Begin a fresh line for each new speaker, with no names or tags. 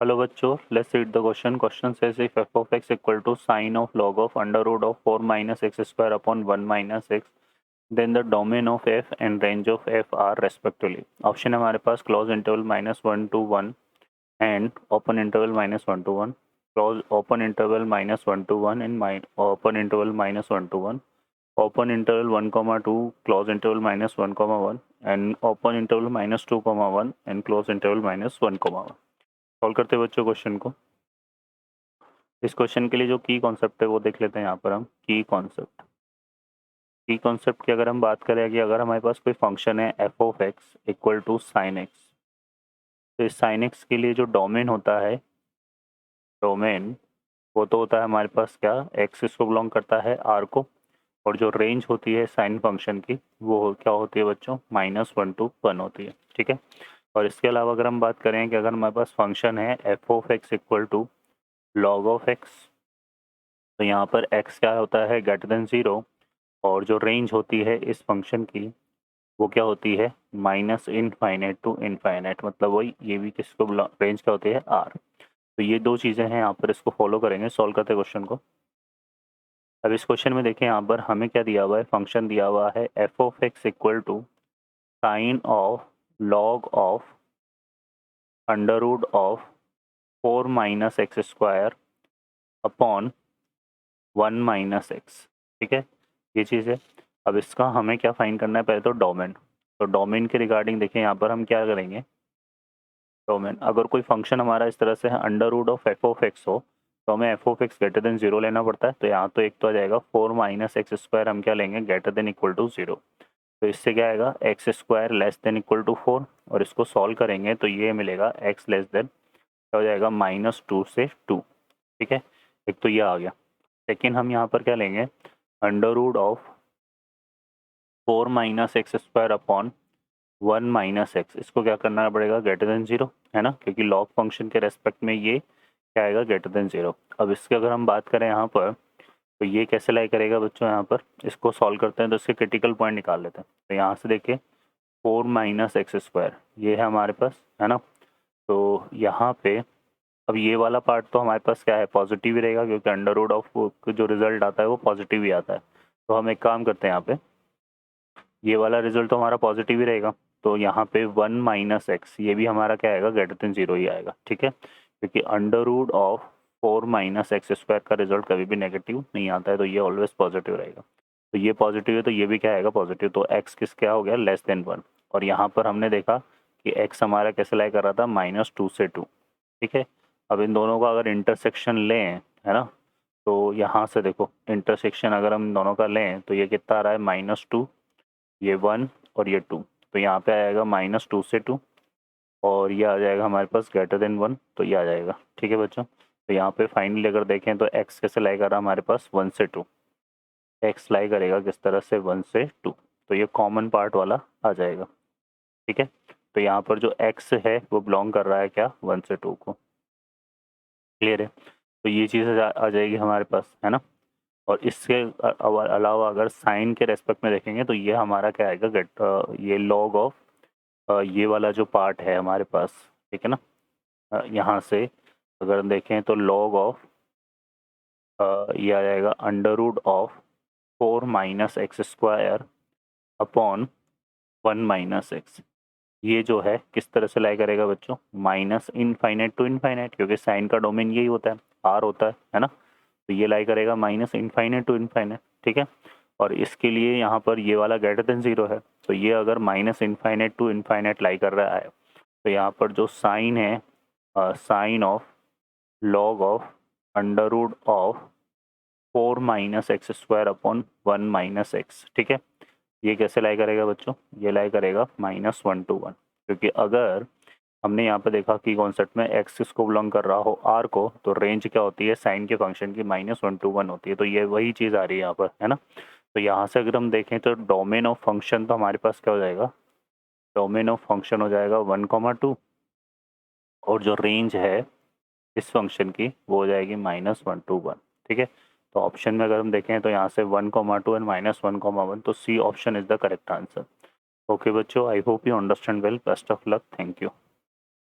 Hello बच्चों, let's read the question. Question says if f of x equal to sine of log of under root of 4 minus x square upon 1 minus x, then the domain of f and range of f are respectively. Option है हमारे पास close interval -1 to 1 and open interval -1 to 1, close open interval -1 to 1 and open interval -1 to 1, open interval 1, 2, close interval -1, 1 and open interval -2, 1 and close interval -1, 1. Solve करते हैं बच्चों question को. इस question के लिए जो की कॉन्सेप्ट है वो देख लेते हैं. यहाँ पर हम की कॉन्सेप्ट की अगर हम बात करें कि अगर हमारे पास कोई फंक्शन है f of x equal to sine x, तो इस साइन एक्स के लिए जो डोमेन होता है, डोमेन वो तो होता है हमारे पास क्या, एक्स इसको बिलोंग करता है आर को, और जो रेंज होती है साइन फंक्शन की वो क्या होती है बच्चों, -1 to 1 होती है. ठीक है. और इसके अलावा अगर हम बात करें कि अगर हमारे पास फंक्शन है f of x equal to log of x, तो यहाँ पर x क्या होता है, ग्रेटर देन 0, और जो रेंज होती है इस फंक्शन की वो क्या होती है, -∞ to इनफाइनाइट, मतलब वही ये भी किसको रेंज क्या होती है, r. तो ये दो चीज़ें हैं यहाँ पर, इसको फॉलो करेंगे. सॉल्व करते हैं क्वेश्चन को. अब इस क्वेश्चन में देखें यहाँ पर हमें क्या दिया हुआ है, फंक्शन दिया हुआ है f of x equal to sine of log of under root of 4 minus x square upon 1 minus x. ठीक है, ये चीज़ है. अब इसका हमें क्या फाइंड करना है, पहले तो डोमेन. तो डोमेन के रिगार्डिंग देखें यहाँ पर हम क्या करेंगे, डोमेन अगर कोई फंक्शन हमारा इस तरह से है under root of f of x हो, तो हमें f of x greater than 0 लेना पड़ता है. तो यहाँ तो एक तो आ जाएगा 4 माइनस एक्स स्क्वायर, हम क्या लेंगे, ग्रेटर देन इक्वल टू 0. तो इससे क्या आएगा, x square less than equal to 4, और इसको सॉल्व करेंगे तो ये मिलेगा एक्स लेस देन क्या हो जाएगा, -2 से 2. ठीक है, एक तो ये आ गया. लेकिन हम यहाँ पर क्या लेंगे, under root of 4 minus x square upon 1 minus x, इसको क्या करना पड़ेगा, ग्रेटर देन 0 है ना, क्योंकि लॉग फंक्शन के रेस्पेक्ट में ये क्या आएगा, ग्रेटर देन 0. अब इसकी अगर हम बात करें यहाँ पर, तो ये कैसे लाई करेगा बच्चों, यहाँ पर इसको सॉल्व करते हैं तो इसके क्रिटिकल पॉइंट निकाल लेते हैं. तो यहाँ से देखिए 4 माइनस एक्स स्क्वायर ये है हमारे पास, है ना. तो यहाँ पे अब ये वाला पार्ट तो हमारे पास क्या है, पॉजिटिव ही रहेगा, क्योंकि अंडर रूट ऑफ जो रिजल्ट आता है वो पॉजिटिव ही आता है. तो हम एक काम करते हैं, यहाँ पे ये वाला रिजल्ट तो हमारा पॉजिटिव ही रहेगा. तो यहाँ पे 1 माइनस एक्स ये भी हमारा क्या आएगा, ग्रेटर देन 0 ही आएगा. ठीक है, क्योंकि under root of 4 minus x square का रिजल्ट कभी भी नेगेटिव नहीं आता है, तो ये ऑलवेज पॉजिटिव रहेगा. तो ये पॉजिटिव है तो ये भी क्या आएगा, पॉजिटिव. तो एक्स किस क्या हो गया, लेस देन 1. और यहाँ पर हमने देखा कि एक्स हमारा कैसे लाई कर रहा था, -2 से 2. ठीक है. अब इन दोनों का अगर इंटरसेक्शन लें, है ना, तो यहाँ से देखो इंटरसेक्शन अगर हम दोनों का लें तो ये कितना आ रहा है, -2, ये 1 और ये 2. तो यहाँ पे आएगा -2 से 2, और ये आ जाएगा हमारे पास ग्रेटर देन 1, तो ये आ जाएगा. ठीक है बच्चों. तो यहाँ पे फाइनली अगर देखें तो x कैसे लाई कर रहा है हमारे पास, 1 से 2. x लाई करेगा किस तरह से, 1 से 2. तो ये कॉमन पार्ट वाला आ जाएगा. ठीक है. तो यहाँ पर जो x है वो बिलोंग कर रहा है क्या, 1 से 2 को. क्लियर है. तो ये चीज़ आ जाएगी हमारे पास, है ना. और इसके अलावा अगर साइन के रेस्पेक्ट में देखेंगे तो ये हमारा क्या आएगा, ये लॉग ऑफ ये वाला जो पार्ट है हमारे पास, ठीक है ना. यहाँ से अगर देखें तो लॉग ऑफ ये आ जाएगा under root of 4 minus x square upon 1 minus x. ये जो है किस तरह से लाई करेगा बच्चों, -∞ to इनफाइनाइट, क्योंकि साइन का डोमेन यही होता है, आर होता है ना. तो ये लाई करेगा -∞ to इनफाइनाइट. ठीक है. और इसके लिए यहाँ पर ये वाला ग्रेटर देन 0 है, तो ये अगर -∞ to इनफाइनाइट लाई कर रहा है, तो यहाँ पर जो साइन है, sine of log of under root of 4 minus x square upon 1 minus x. ठीक है. ये कैसे लाई करेगा बच्चों, ये लाई करेगा -1 to 1, क्योंकि अगर हमने यहाँ पे देखा कि कॉन्सेप्ट में एक्स इसको बिलोंग कर रहा हो आर को, तो रेंज क्या होती है साइन के फंक्शन की, -1 to 1 होती है. तो ये वही चीज़ आ रही है यहाँ पर, है ना. तो यहाँ से अगर हम देखें तो डोमेन ऑफ फंक्शन तो हमारे पास क्या हो जाएगा, डोमेन ऑफ फंक्शन हो जाएगा 1, 2, और जो रेंज है इस फंक्शन की वो हो जाएगी -1 to 1. ठीक है. तो ऑप्शन में अगर हम देखें तो यहाँ से 1, 2 एंड -1, 1, तो C option is the correct answer. Okay बच्चों, I hope you understand well. Best of luck. Thank you.